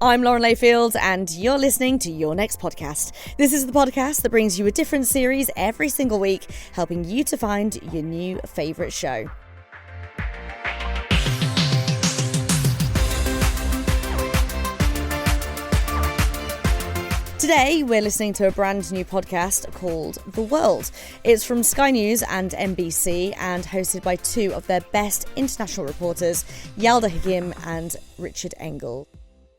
I'm Lauren Layfield, and you're listening to Your Next Podcast. This is the podcast that brings you a different series every single week, helping you to find your new favourite show. Today, we're listening to a brand new podcast called The World. It's from Sky News and NBC and hosted by two of their best international reporters, Yalda Hakim and Richard Engel.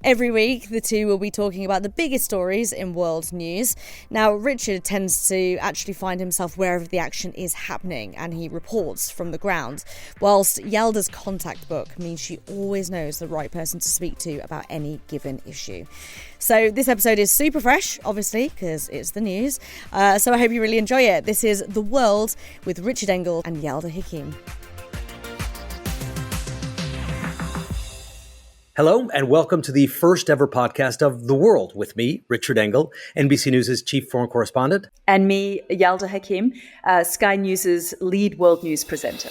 Every week, the two will be talking about the biggest stories in world news. Now, Richard tends to actually find himself wherever the action is happening, and he reports from the ground, whilst Yalda's contact book means she always knows the right person to speak to about any given issue. So this episode is super fresh, obviously, because it's the news. So I hope you really enjoy it. This is The World with Richard Engel and Yalda Hakim. Hello, and welcome to the first ever podcast of The World with me, Richard Engel, NBC News' chief foreign correspondent. And me, Yalda Hakim, Sky News' lead world news presenter.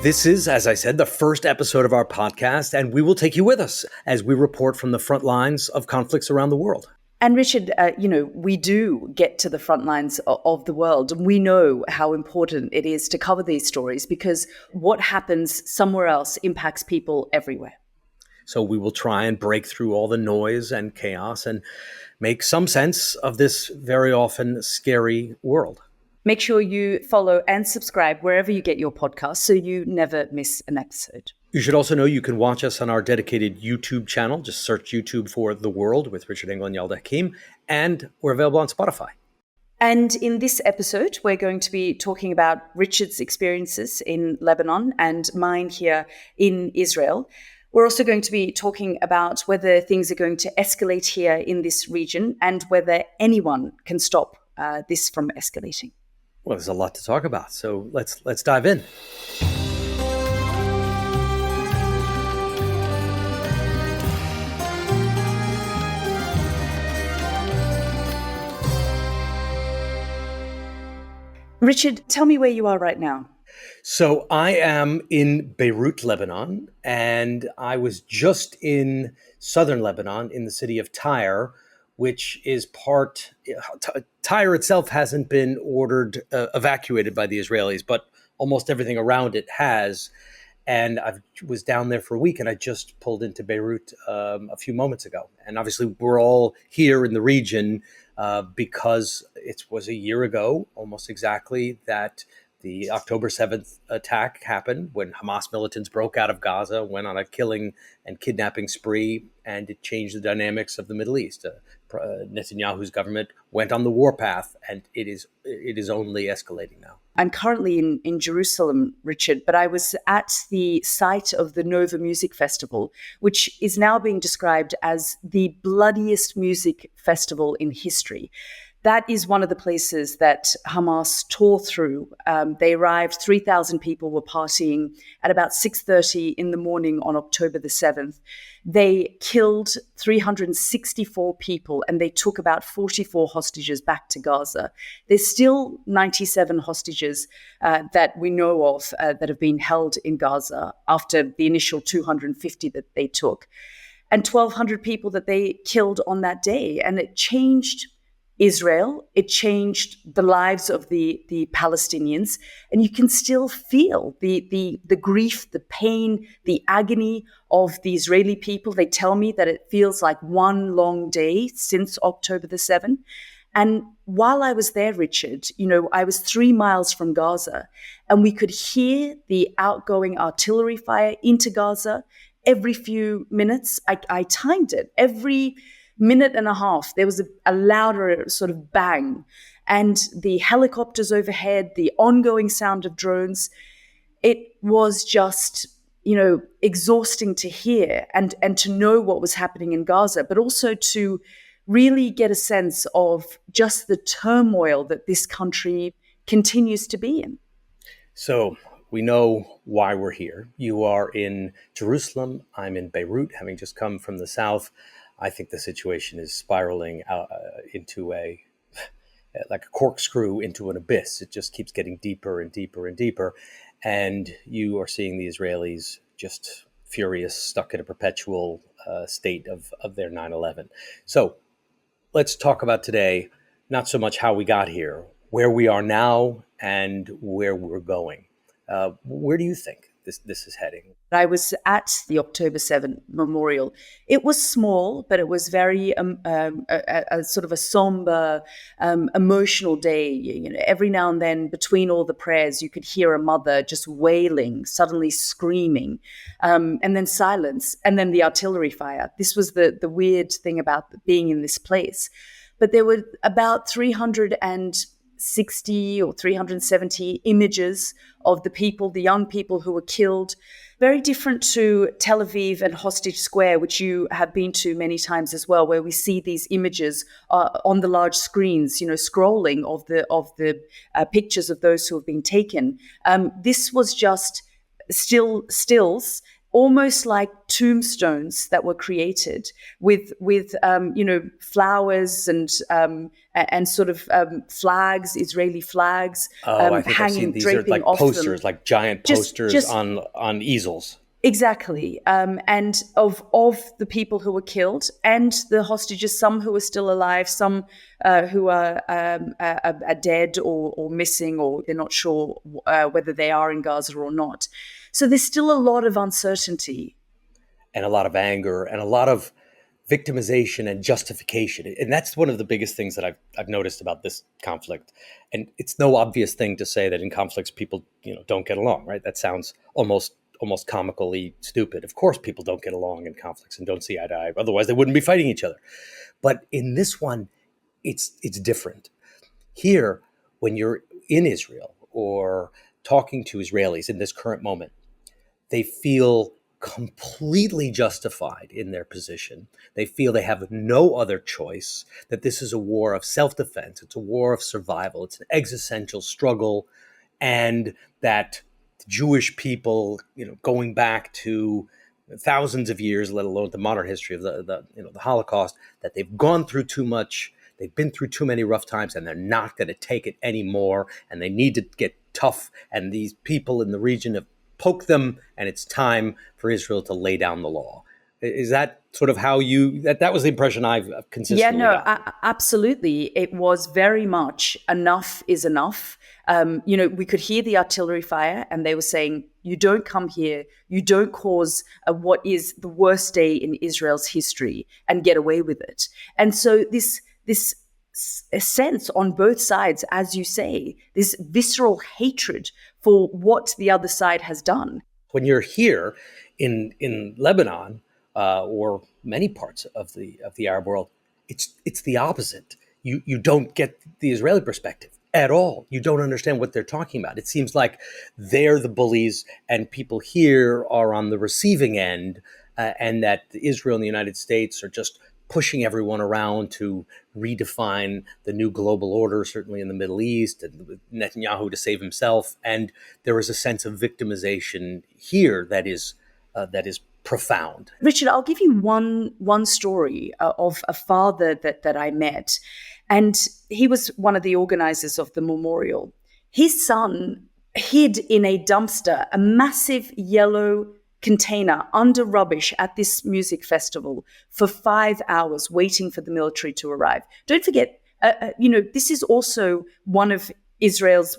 This is, as I said, the first episode of our podcast, and we will take you with us as we report from the front lines of conflicts around the world. And Richard, we do get to the front lines of the world, and we know how important it is to cover these stories because what happens somewhere else impacts people everywhere. So we will try and break through all the noise and chaos and make some sense of this very often scary world. Make sure you follow and subscribe wherever you get your podcasts so you never miss an episode. You should also know you can watch us on our dedicated YouTube channel. Just search YouTube for The World with Richard Engel and Yalda Hakim, and we're available on Spotify. And in this episode, we're going to be talking about Richard's experiences in Lebanon and mine here in Israel. We're also going to be talking about whether things are going to escalate here in this region and whether anyone can stop this from escalating. Well, there's a lot to talk about, so let's dive in. Richard, tell me where you are right now. So I am in Beirut, Lebanon, and I was just in southern Lebanon in the city of Tyre, which is Tyre itself hasn't been evacuated by the Israelis, but almost everything around it has. And I was down there for a week, and I just pulled into Beirut a few moments ago. And obviously we're all here in the region because it was a year ago, almost exactly, that the October 7th attack happened when Hamas militants broke out of Gaza, went on a killing and kidnapping spree, and it changed the dynamics of the Middle East. Netanyahu's government went on the warpath, and it is only escalating now. I'm currently in Jerusalem, Richard, but I was at the site of the Nova Music Festival, which is now being described as the bloodiest music festival in history. That is one of the places that Hamas tore through. They arrived, 3,000 people were partying at about 6:30 in the morning on October the 7th. They killed 364 people and they took about 44 hostages back to Gaza. There's still 97 hostages that we know of that have been held in Gaza after the initial 250 that they took. And 1,200 people that they killed on that day. And it changed Israel, it changed the lives of the Palestinians, and you can still feel the grief, the pain, the agony of the Israeli people. They tell me that it feels like one long day since October the 7th. And while I was there, Richard, I was 3 miles from Gaza, and we could hear the outgoing artillery fire into Gaza every few minutes. I timed it. Every minute and a half, there was a louder sort of bang. And the helicopters overhead, the ongoing sound of drones, it was just, exhausting to hear and to know what was happening in Gaza, but also to really get a sense of just the turmoil that this country continues to be in. So we know why we're here. You are in Jerusalem. I'm in Beirut, having just come from the south. I think the situation is spiraling into like a corkscrew into an abyss. It just keeps getting deeper and deeper and deeper. and you are seeing the Israelis just furious, stuck in a perpetual state of their 9/11. So let's talk about today, not so much how we got here, where we are now, and where we're going. Where do you think this is heading? I was at the October 7th memorial. It was small, but it was very a sort of a somber, emotional day. You know, every now and then, between all the prayers, you could hear a mother just wailing, suddenly screaming, and then silence, and then the artillery fire. This was the weird thing about being in this place. But there were about 360 or 370 images of the people, the young people who were killed. Very different to Tel Aviv and Hostage Square, which you have been to many times as well, where we see these images on the large screens, you know, scrolling of the pictures of those who have been taken. This was just stills, almost like tombstones that were created with flowers and sort of flags, Israeli flags, I think I've seen hanging, these are draping like off posters, them. like giant posters Just on easels. Exactly. And of the people who were killed and the hostages, some who are still alive, some who are dead or missing, or they're not sure whether they are in Gaza or not. So there's still a lot of uncertainty. And a lot of anger and a lot of victimization and justification. And that's one of the biggest things that I've noticed about this conflict. And it's no obvious thing to say that in conflicts people, don't get along, right? That sounds almost comically stupid. Of course people don't get along in conflicts and don't see eye to eye. Otherwise they wouldn't be fighting each other. But in this one, it's different. Here, when you're in Israel or talking to Israelis in this current moment, they feel completely justified in their position. They feel they have no other choice, that this is a war of self-defense. It's a war of survival. It's an existential struggle. And that Jewish people, going back to thousands of years, let alone the modern history of the Holocaust, that they've gone through too much, they've been through too many rough times, and they're not going to take it anymore, and they need to get tough, and these people in the region have poked them, and it's time for Israel to lay down the law. Is that sort of how that was the impression I've consistently got? Absolutely. It was very much enough is enough. We could hear the artillery fire, and they were saying, you don't come here, you don't cause what is the worst day in Israel's history and get away with it. And so this sense on both sides, as you say, this visceral hatred for what the other side has done. When you're here in Lebanon, or many parts of the Arab world, it's the opposite. You don't get the Israeli perspective at all. You don't understand what they're talking about. It seems like they're the bullies and people here are on the receiving end, and that Israel and the United States are just pushing everyone around to redefine the new global order, certainly in the Middle East, and with Netanyahu to save himself. And there is a sense of victimization here that is profound. Richard, I'll give you one story of a father that I met, and he was one of the organizers of the memorial. His son hid in a dumpster, a massive yellow container under rubbish at this music festival for 5 hours, waiting for the military to arrive. Don't forget, this is also one of Israel's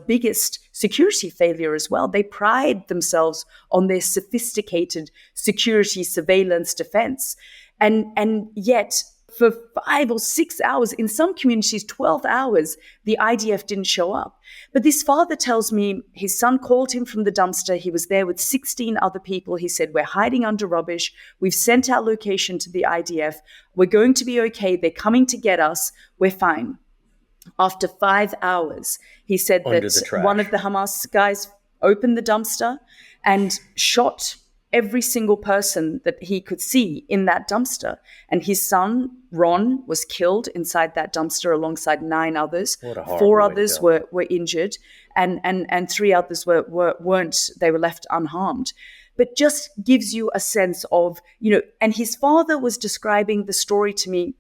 biggest security failure as well. They pride themselves on their sophisticated security, surveillance, defense. And yet, for 5 or 6 hours, in some communities, 12 hours, the IDF didn't show up. But this father tells me his son called him from the dumpster. He was there with 16 other people. He said, we're hiding under rubbish. We've sent our location to the IDF. We're going to be okay. They're coming to get us. We're fine. After 5 hours, he said that one of the Hamas guys opened the dumpster and shot every single person that he could see in that dumpster. And his son, Ron, was killed inside that dumpster alongside 9 others. 4 others were injured, and 3 others weren't. They were left unharmed. But just gives you a sense of, and his father was describing the story to me.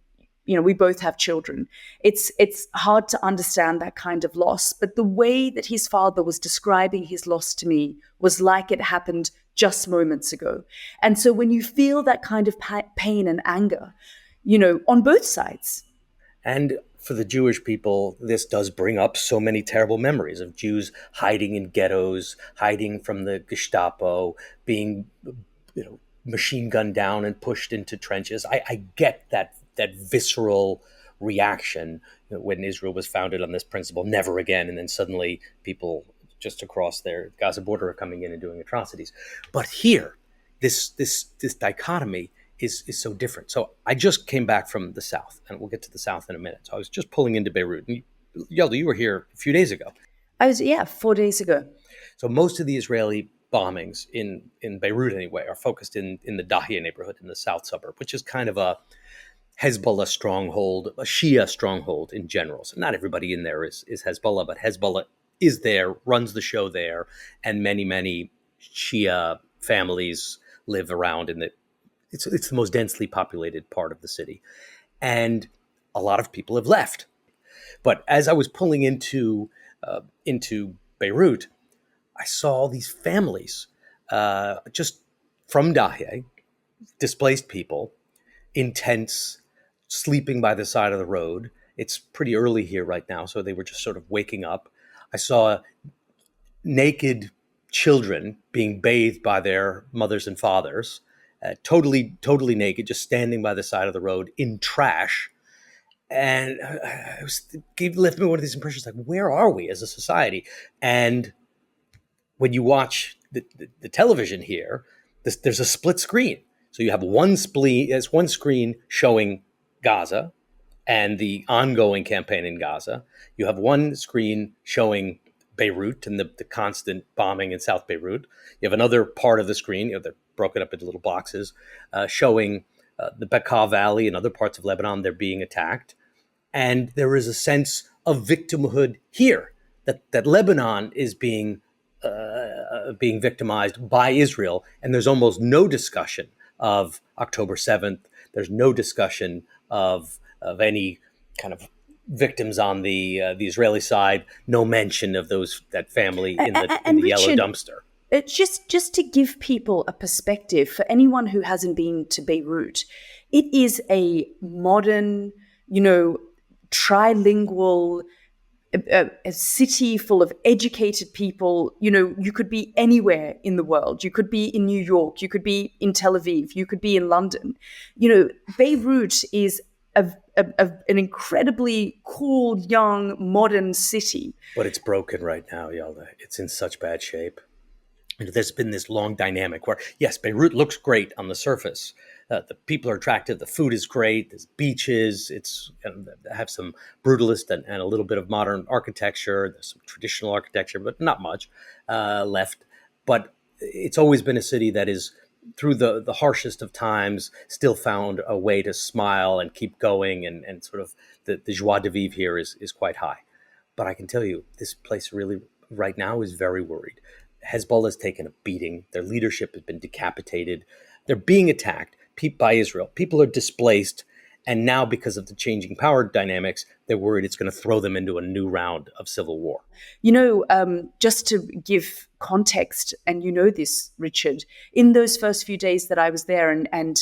we both have children. It's hard to understand that kind of loss, but the way that his father was describing his loss to me was like it happened just moments ago. And so when you feel that kind of pain and anger, on both sides. And for the Jewish people, this does bring up so many terrible memories of Jews hiding in ghettos, hiding from the Gestapo, being, machine gunned down and pushed into trenches. I get that visceral reaction when Israel was founded on this principle, never again, and then suddenly people just across their Gaza border are coming in and doing atrocities. But here, this dichotomy is so different. So I just came back from the South, and we'll get to the South in a minute. So I was just pulling into Beirut. And Yalda, you were here a few days ago. I was, 4 days ago. So most of the Israeli bombings in Beirut anyway are focused in the Dahia neighborhood in the south suburb, which is kind of a Hezbollah stronghold, a Shia stronghold in general. So not everybody in there is Hezbollah, but Hezbollah is there, runs the show there, and many, many Shia families live around in it's the most densely populated part of the city. And a lot of people have left. But as I was pulling into Beirut, I saw these families just from Dahia, displaced people, in tents, sleeping by the side of the road. It's pretty early here right now, so they were just sort of waking up. I saw naked children being bathed by their mothers and fathers, totally naked, just standing by the side of the road in trash. And it left me one of these impressions like, where are we as a society? And when you watch the television here, there's a split screen. So you have one screen showing Gaza and the ongoing campaign in Gaza. You have one screen showing Beirut and the constant bombing in South Beirut. You have another part of the screen, they're broken up into little boxes, showing the Bekaa Valley and other parts of Lebanon, they're being attacked. And there is a sense of victimhood here, that Lebanon is being victimized by Israel. And there's almost no discussion of October 7th. There's no discussion of any kind of victims on the Israeli side. No mention of that family in the yellow dumpster. It's just to give people a perspective, for anyone who hasn't been to Beirut, it is a modern, trilingual, a city full of educated people. You could be anywhere in the world. You could be in New York. You could be in Tel Aviv. You could be in London. Beirut is an incredibly cool, young, modern city. But it's broken right now, Yalda. It's in such bad shape. There's been this long dynamic where, yes, Beirut looks great on the surface. The people are attractive. The food is great. There's beaches. Have some brutalist and a little bit of modern architecture. There's some traditional architecture, but not much left. But it's always been a city that is, through the harshest of times, still found a way to smile and keep going. And sort of the joie de vivre here is quite high. But I can tell you, this place really right now is very worried. Hezbollah has taken a beating. Their leadership has been decapitated. They're being attacked by Israel. People are displaced. And now, because of the changing power dynamics, they're worried it's going to throw them into a new round of civil war. Just to give context, and this, Richard, in those first few days that I was there and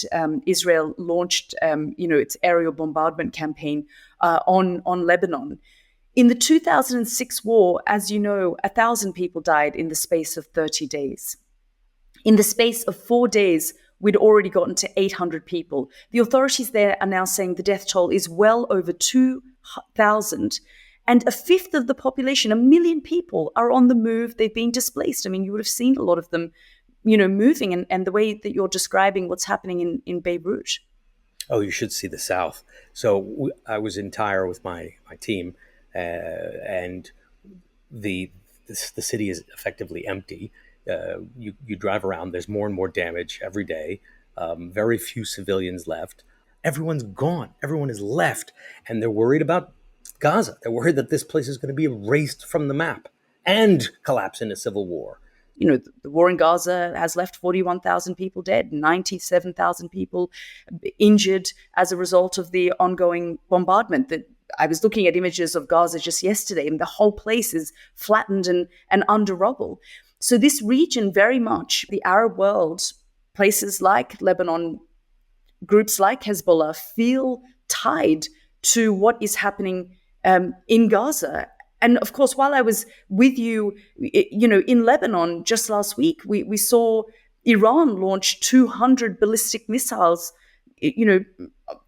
Israel launched, its aerial bombardment campaign on Lebanon. In the 2006 war, as you know, 1,000 people died in the space of 30 days. In the space of 4 days, we'd already gotten to 800 people. The authorities there are now saying the death toll is well over 2,000. And a fifth of the population, 1 million people, are on the move. They've been displaced. I mean, you would have seen a lot of them, moving. And the way that you're describing what's happening in Beirut. Oh, you should see the South. So I was in Tyre with my team, and the city is effectively empty. You drive around, there's more and more damage every day. Very few civilians left. Everyone's gone. Everyone is left. And they're worried about Gaza. They're worried that this place is going to be erased from the map and collapse into civil war. the war in Gaza has left 41,000 people dead, 97,000 people injured as a result of the ongoing bombardment. That I was looking at images of Gaza just yesterday, and the whole place is flattened and under rubble. So this region, very much the Arab world, places like Lebanon, groups like Hezbollah, feel tied to what is happening in Gaza. And of course, while I was with you, in Lebanon just last week, we saw Iran launch 200 ballistic missiles,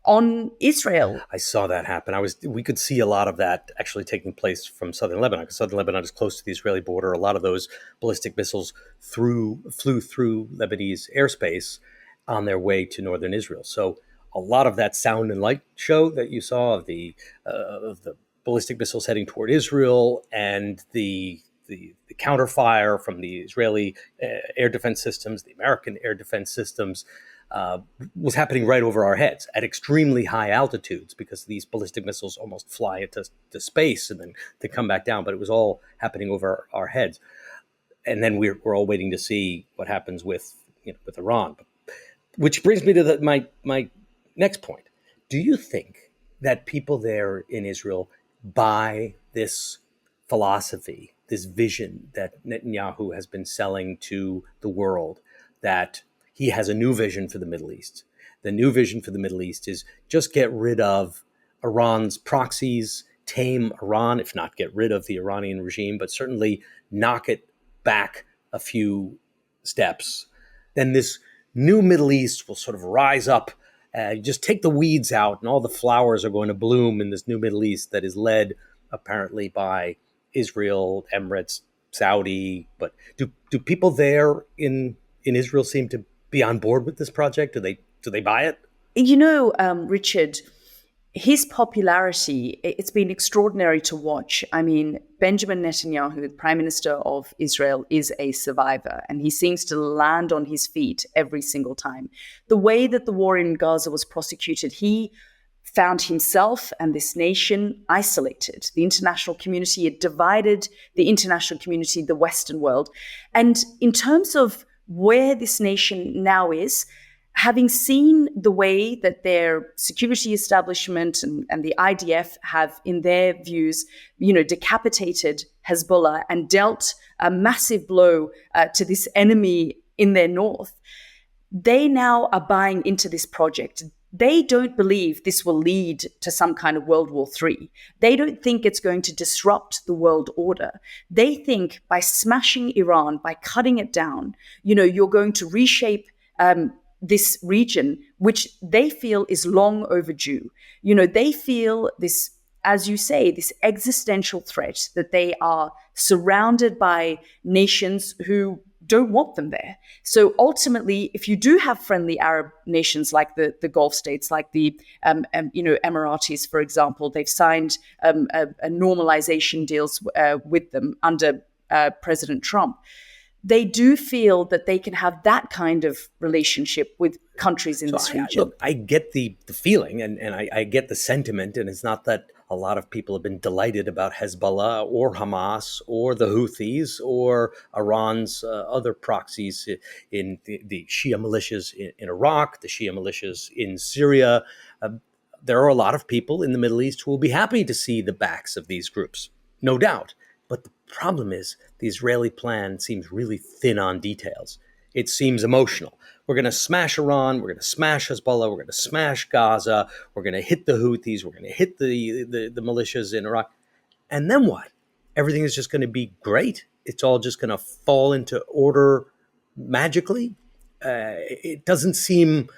on Israel. I saw that happen. We could see a lot of that actually taking place from southern Lebanon, because southern Lebanon is close to the Israeli border. A lot of those ballistic missiles flew through Lebanese airspace on their way to northern Israel. So a lot of that sound and light show that you saw of the ballistic missiles heading toward Israel and the counterfire from the Israeli air defense systems, the American air defense systems, was happening right over our heads at extremely high altitudes, because these ballistic missiles almost fly into space and then they come back down. But it was all happening over our heads. And then we're all waiting to see what happens with Iran. Which brings me to my next point. Do you think that people there in Israel buy this philosophy, this vision that Netanyahu has been selling to the world, that he has a new vision for the Middle East? The new vision for the Middle East is just get rid of Iran's proxies, tame Iran, if not get rid of the Iranian regime, but certainly knock it back a few steps. Then this new Middle East will sort of rise up. Just take the weeds out and all the flowers are going to bloom in this new Middle East that is led apparently by Israel, Emirates, Saudi. But do people there in Israel seem to be on board with this project? Do they buy it? Richard, his popularity, it's been extraordinary to watch. I mean, Benjamin Netanyahu, the Prime Minister of Israel, is a survivor, and he seems to land on his feet every single time. The way that the war in Gaza was prosecuted, he found himself and this nation isolated. The international community had divided the international community, the Western world. And in terms of where this nation now is, having seen the way that their security establishment and the IDF have, in their views, decapitated Hezbollah and dealt a massive blow to this enemy in their north, they now are buying into this project. They don't believe this will lead to some kind of World War III. They don't think it's going to disrupt the world order. They think by smashing Iran, by cutting it down, you're going to reshape this region, which they feel is long overdue. They feel this, as you say, this existential threat that they are surrounded by nations who don't want them there. So ultimately, if you do have friendly Arab nations like the Gulf states, like the Emiratis, for example, they've signed a normalization deals with them under President Trump. They do feel that they can have that kind of relationship with countries in this region. Look, I get the feeling and I get the sentiment, and it's not that a lot of people have been delighted about Hezbollah or Hamas or the Houthis or Iran's other proxies in the Shia militias in Iraq, the Shia militias in Syria. There are a lot of people in the Middle East who will be happy to see the backs of these groups, no doubt. But the problem is the Israeli plan seems really thin on details. It seems emotional. We're going to smash Iran. We're going to smash Hezbollah. We're going to smash Gaza. We're going to hit the Houthis. We're going to hit the militias in Iraq. And then what? Everything is just going to be great. It's all just going to fall into order magically. It doesn't seem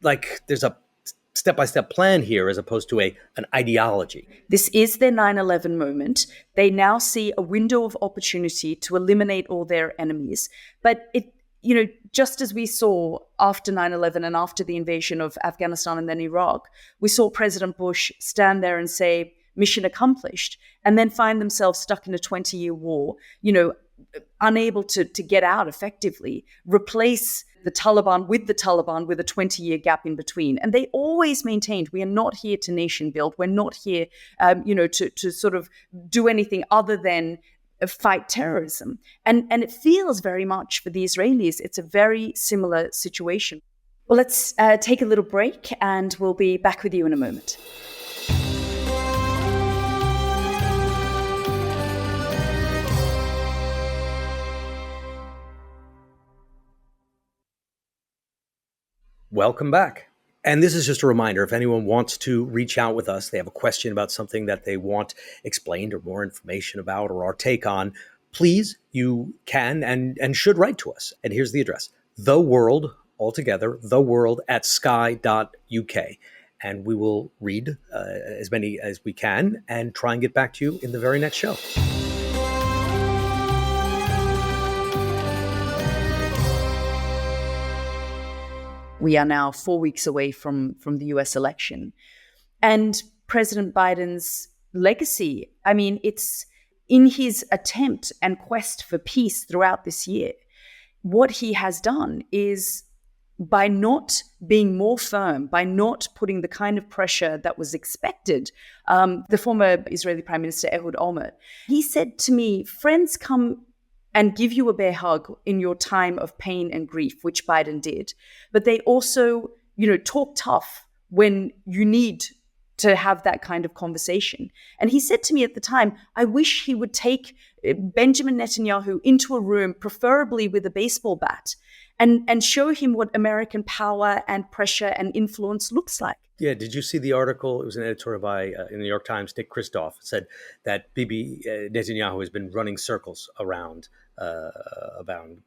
like there's a step-by-step plan here as opposed to an ideology. This is their 9/11 moment. They now see a window of opportunity to eliminate all their enemies. But just as we saw after 9/11 and after the invasion of Afghanistan and then Iraq, we saw President Bush stand there and say, mission accomplished, and then find themselves stuck in a 20-year war, unable to get out effectively, replace the Taliban with a 20-year gap in between. And they always maintained, we are not here to nation build. We're not here, to sort of do anything other than fight terrorism. And it feels very much for the Israelis, it's a very similar situation. Well, let's take a little break and we'll be back with you in a moment. Welcome back. And this is just a reminder, if anyone wants to reach out with us, they have a question about something that they want explained or more information about or our take on, please, you can and should write to us. And here's the address: The World, altogether, theworld@sky.uk. And we will read as many as we can and try and get back to you in the very next show. We are now 4 weeks away from the US election. And President Biden's legacy, I mean, it's in his attempt and quest for peace throughout this year. What he has done is, by not being more firm, by not putting the kind of pressure that was expected, the former Israeli Prime Minister Ehud Olmert, he said to me, friends come and give you a bear hug in your time of pain and grief, which Biden did. But they also, talk tough when you need to have that kind of conversation. And he said to me at the time, I wish he would take Benjamin Netanyahu into a room, preferably with a baseball bat, and show him what American power and pressure and influence looks like. Yeah, did you see the article? It was an editorial by, in the New York Times, Nick Kristof, said that Bibi Netanyahu has been running circles around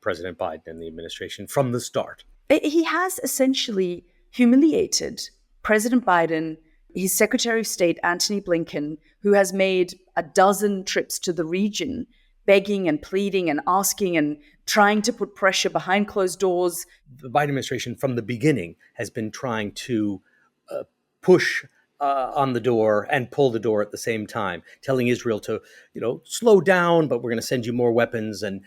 President Biden and the administration from the start. He has essentially humiliated President Biden, his Secretary of State, Antony Blinken, who has made a dozen trips to the region, begging and pleading and asking and trying to put pressure behind closed doors. The Biden administration from the beginning has been trying to push on the door and pull the door at the same time, telling Israel to, slow down, but we're going to send you more weapons, and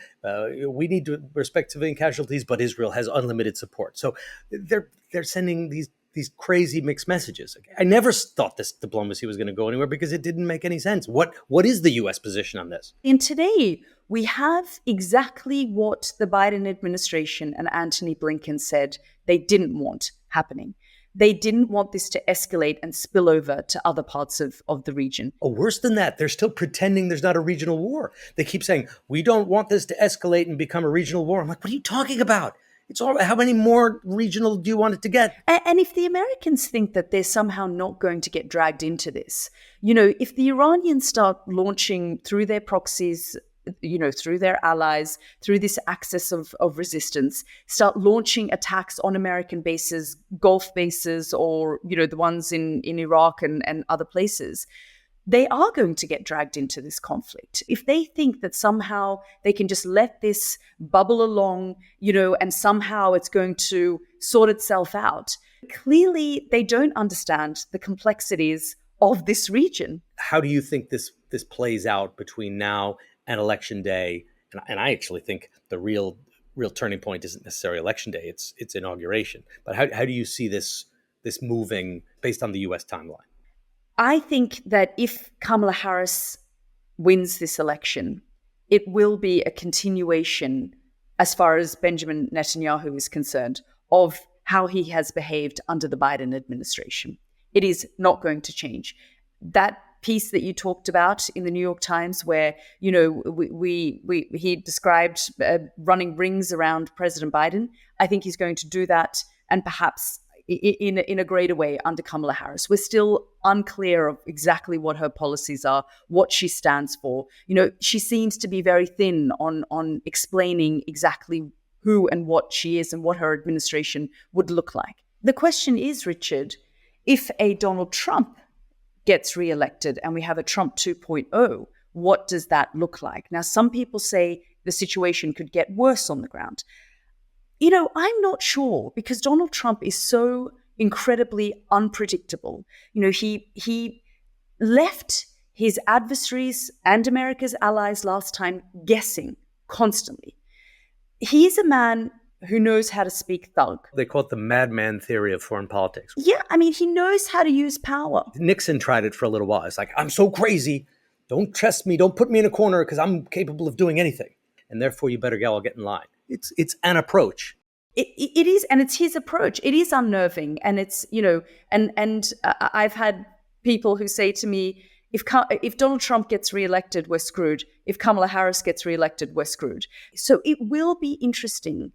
we need to respect civilian casualties, but Israel has unlimited support. So they're sending these crazy mixed messages. I never thought this diplomacy was going to go anywhere because it didn't make any sense. What is the U.S. position on this? And today we have exactly what the Biden administration and Antony Blinken said they didn't want happening. They didn't want this to escalate and spill over to other parts of the region. Oh, worse than that, they're still pretending there's not a regional war. They keep saying, we don't want this to escalate and become a regional war. I'm like, what are you talking about? It's all, how many more regional do you want it to get? And if the Americans think that they're somehow not going to get dragged into this, if the Iranians start launching through their proxies, through their allies, through this axis of resistance, start launching attacks on American bases, Gulf bases, or, the ones in Iraq and other places, they are going to get dragged into this conflict. If they think that somehow they can just let this bubble along, and somehow it's going to sort itself out, clearly they don't understand the complexities of this region. How do you think this plays out between now and Election Day? And I actually think the real turning point isn't necessarily Election Day; it's inauguration. But how do you see this moving based on the U.S. timeline? I think that if Kamala Harris wins this election, it will be a continuation, as far as Benjamin Netanyahu is concerned, of how he has behaved under the Biden administration. It is not going to change. That piece that you talked about in the New York Times, where he described running rings around President Biden, I think he's going to do that, and perhaps in a greater way under Kamala Harris. We're still unclear of exactly what her policies are, what she stands for. She seems to be very thin on explaining exactly who and what she is and what her administration would look like. The question is, Richard, if a Donald Trump gets reelected and we have a Trump 2.0, what does that look like? Now, some people say the situation could get worse on the ground. I'm not sure, because Donald Trump is so incredibly unpredictable. He left his adversaries and America's allies last time guessing constantly. He is a man who knows how to speak thug. They call it the madman theory of foreign politics. Yeah, he knows how to use power. Nixon tried it for a little while. It's like, I'm so crazy Don't trust me. Don't put me in a corner because I'm capable of doing anything. And therefore, you better all get in line. It's an approach. It is, and it's his approach. It is unnerving, and it's, and I've had people who say to me, if Donald Trump gets reelected, we're screwed. If Kamala Harris gets reelected, we're screwed. So it will be interesting,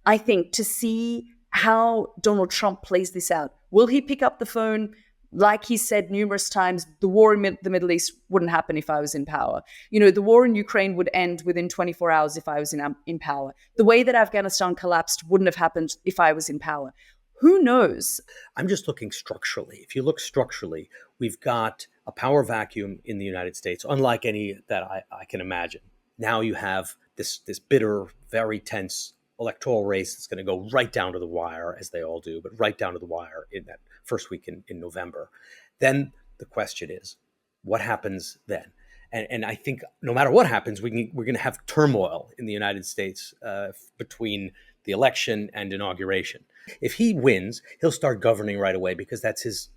I think, to see how Donald Trump plays this out. Will he pick up the phone? Like he said numerous times, the war in the Middle East wouldn't happen if I was in power. The war in Ukraine would end within 24 hours if I was in power. The way that Afghanistan collapsed wouldn't have happened if I was in power. Who knows? I'm just looking structurally. If you look structurally, we've got a power vacuum in the United States, unlike any that I can imagine. Now you have this bitter, very tense electoral race that's going to go right down to the wire, as they all do, but right down to the wire in that first week in November. Then the question is, what happens then? And I think no matter what happens, we're going to have turmoil in the United States between the election and inauguration. If he wins, he'll start governing right away because that's his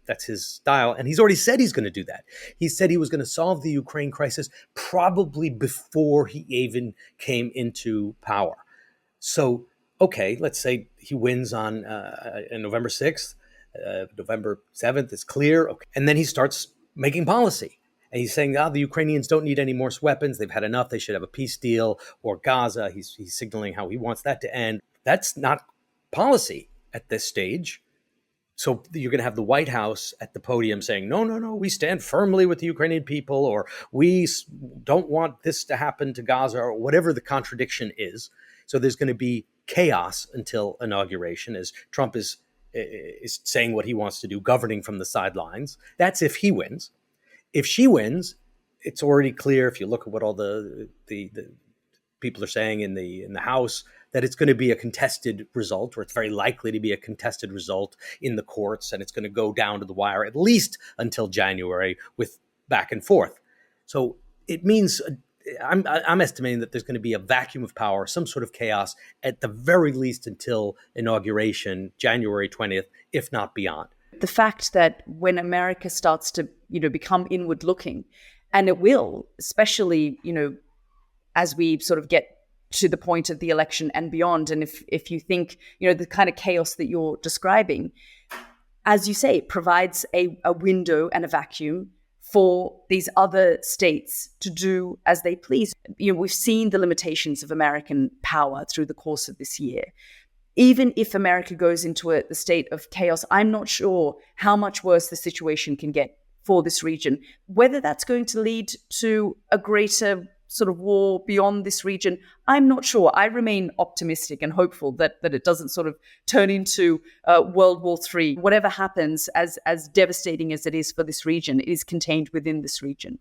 style. And he's already said he's going to do that. He said he was going to solve the Ukraine crisis probably before he even came into power. So, okay, let's say he wins on November 6th, November 7th is clear. Okay. And then he starts making policy. And he's saying, the Ukrainians don't need any more weapons. They've had enough. They should have a peace deal. Or Gaza, he's signaling how he wants that to end. That's not policy at this stage. So you're going to have the White House at the podium saying, no, we stand firmly with the Ukrainian people, or we don't want this to happen to Gaza, or whatever the contradiction is. So there's going to be chaos until inauguration as Trump is saying what he wants to do, governing from the sidelines. That's if he wins. If she wins, it's already clear, if you look at what all the people are saying in the House, that it's going to be a contested result, or it's very likely to be a contested result in the courts, and it's going to go down to the wire at least until January with back and forth. So it means I'm estimating that there's going to be a vacuum of power, some sort of chaos at the very least until inauguration, January 20th, if not beyond. The fact that when America starts to, become inward looking, and it will, especially, as we sort of get to the point of the election and beyond. And if you think, the kind of chaos that you're describing, as you say, it provides a window and a vacuum for these other states to do as they please. We've seen the limitations of American power through the course of this year. Even if America goes into the state of chaos, I'm not sure how much worse the situation can get for this region. Whether that's going to lead to a greater sort of war beyond this region, I'm not sure. I remain optimistic and hopeful that it doesn't sort of turn into World War III. Whatever happens, as devastating as it is for this region, it is contained within this region.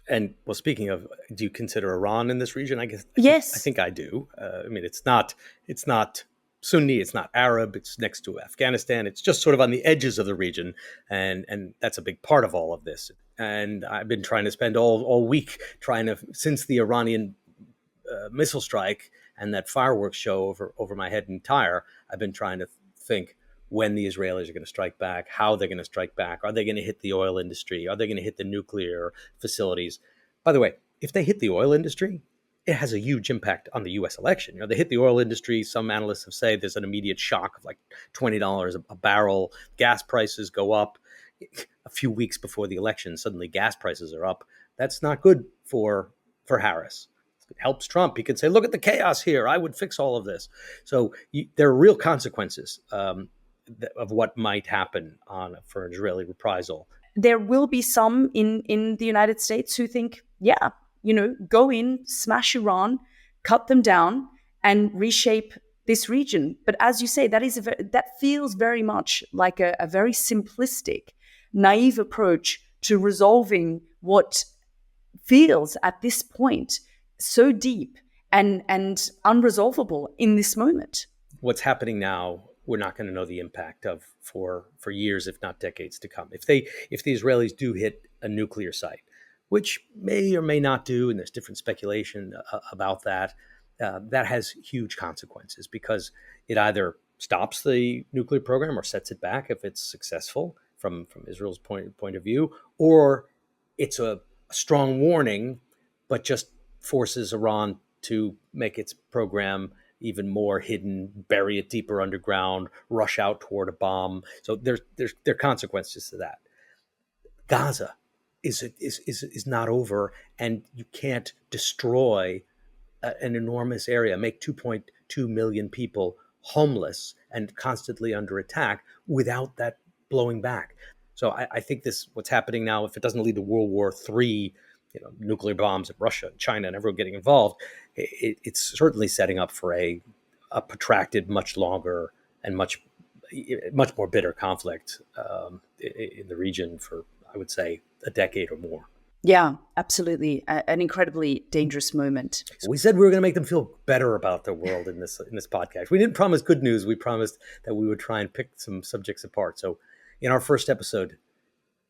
And well, speaking of, do you consider Iran in this region? Yes. I think I do. It's not Sunni, it's not Arab, it's next to Afghanistan. It's just sort of on the edges of the region. And that's a big part of all of this. And I've been trying to spend all week since the Iranian missile strike and that fireworks show over my head in Tyre, I've been trying to think when the Israelis are going to strike back, how they're going to strike back. Are they going to hit the oil industry? Are they going to hit the nuclear facilities? By the way, if they hit the oil industry, it has a huge impact on the U.S. election. They hit the oil industry. Some analysts have said there's an immediate shock of like $20 a barrel. Gas prices go up. A few weeks before the election, suddenly gas prices are up. That's not good for Harris. It helps Trump. He can say, look at the chaos here. I would fix all of this. So there are real consequences of what might happen for an Israeli reprisal. There will be some in the United States who think, go in, smash Iran, cut them down, and reshape this region. But as you say, that feels very much like a very simplistic, naive approach to resolving what feels at this point so deep and unresolvable in this moment. What's happening now, we're not going to know the impact of for years, if not decades to come. If the Israelis do hit a nuclear site, which may or may not do, and there's different speculation about that, that has huge consequences because it either stops the nuclear program or sets it back if it's successful from Israel's point of view, or it's a a strong warning, but just forces Iran to make its program even more hidden, bury it deeper underground, rush out toward a bomb. So there are consequences to that. Gaza is not over, and you can't destroy an enormous area, make 2.2 million people homeless and constantly under attack without that blowing back. So I think what's happening now, if it doesn't lead to World War III, nuclear bombs at Russia and China and everyone getting involved, it's certainly setting up for a protracted, much longer and much more bitter conflict in the region for, I would say, a decade or more. Yeah, absolutely. An incredibly dangerous moment. We said we were going to make them feel better about the world in this podcast. We didn't promise good news. We promised that we would try and pick some subjects apart. So in our first episode,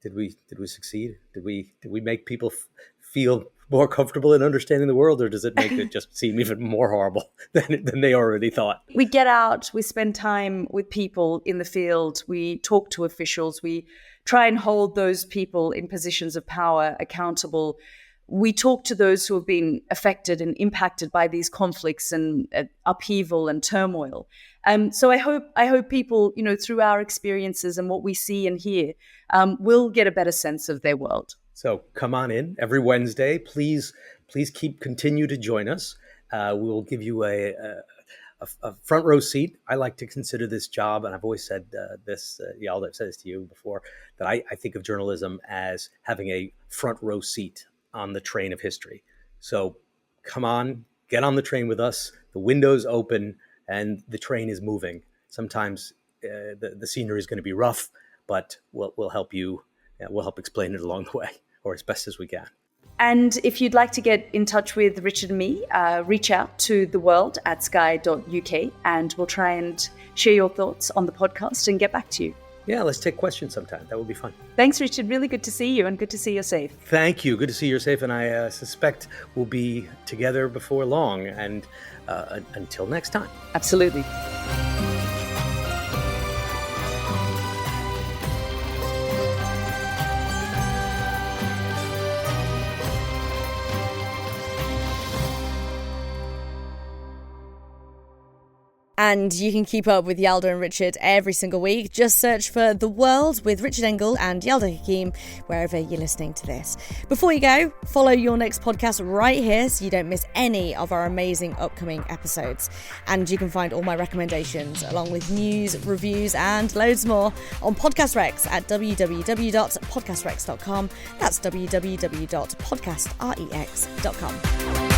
did we succeed? Did we make people feel more comfortable in understanding the world, or does it make it just seem even more horrible than they already thought? We get out, we spend time with people in the field, we talk to officials, we try and hold those people in positions of power accountable. We talk to those who have been affected and impacted by these conflicts and upheaval and turmoil. So I hope people, through our experiences and what we see and hear, will get a better sense of their world. So come on in every Wednesday. Please continue to join us. We will give you a front row seat. I like to consider this job, and I've always said this, Yalda, I've said this to you before, that I think of journalism as having a front row seat on the train of history. So come on, get on the train with us. The window's open and the train is moving. Sometimes the scenery is going to be rough, but we'll help you. We'll help explain it along the way, or as best as we can. And if you'd like to get in touch with Richard and me, reach out to theworld@sky.uk, and we'll try and share your thoughts on the podcast and get back to you. Yeah, let's take questions sometime. That would be fun. Thanks, Richard. Really good to see you, and good to see you're safe. Thank you. Good to see you're safe, and I suspect we'll be together before long. And until next time. Absolutely. And you can keep up with Yalda and Richard every single week. Just search for The World with Richard Engel and Yalda Hakim wherever you're listening to this. Before you go, follow your next podcast right here so you don't miss any of our amazing upcoming episodes. And you can find all my recommendations along with news, reviews and loads more on Podcast Rex at www.podcastrex.com. That's www.podcastrex.com.